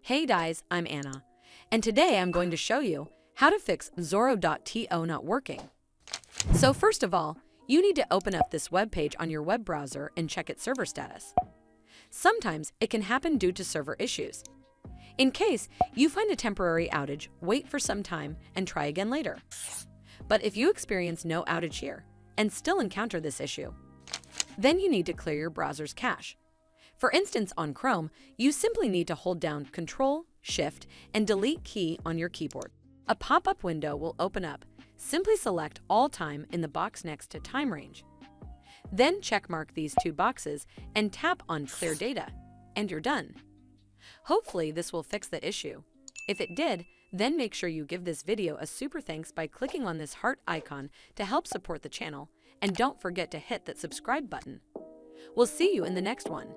Hey guys, I'm Anna, and today I'm going to show you how to fix Zoro.to not working. So first of all, you need to open up this web page on your web browser and check its server status. Sometimes it can happen due to server issues. In case you find a temporary outage, wait for some time and try again later. But if you experience no outage here and still encounter this issue, then you need to clear your browser's cache. For instance, on Chrome, you simply need to hold down Ctrl, Shift, and Delete key on your keyboard. A pop-up window will open up. Simply select All Time in the box next to Time Range. Then checkmark these two boxes and tap on Clear Data, and you're done. Hopefully this will fix the issue. If it did, then make sure you give this video a super thanks by clicking on this heart icon to help support the channel, and don't forget to hit that subscribe button. We'll see you in the next one.